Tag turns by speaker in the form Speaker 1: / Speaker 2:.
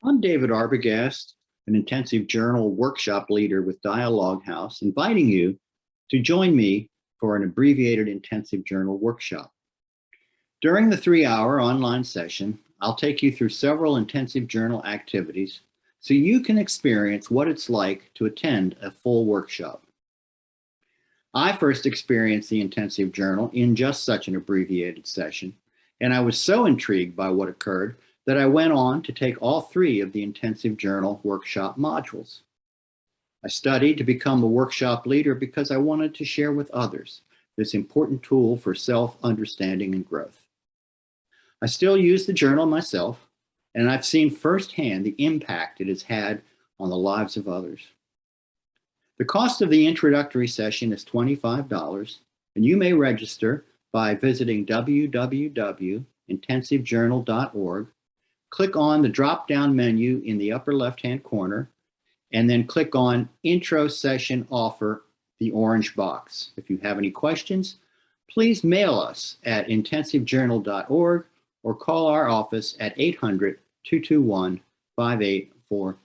Speaker 1: I'm David Arbogast, an intensive journal workshop leader with Dialogue House, inviting you to join me for an abbreviated intensive journal workshop. During the 3-hour online session, I'll take you through several intensive journal activities so you can experience what it's like to attend a full workshop. I first experienced the intensive journal in just such an abbreviated session, and I was so intrigued by what occurred that I went on to take all 3 of the intensive journal workshop modules. I studied to become a workshop leader because I wanted to share with others this important tool for self-understanding and growth. I still use the journal myself, and I've seen firsthand the impact it has had on the lives of others. The cost of the introductory session is $25, and you may register by visiting www.intensivejournal.org. Click on the drop-down menu in the upper left-hand corner, and then click on Intro Session Offer, the orange box. If you have any questions, please mail us at intensivejournal.org or call our office at 800-221-5843.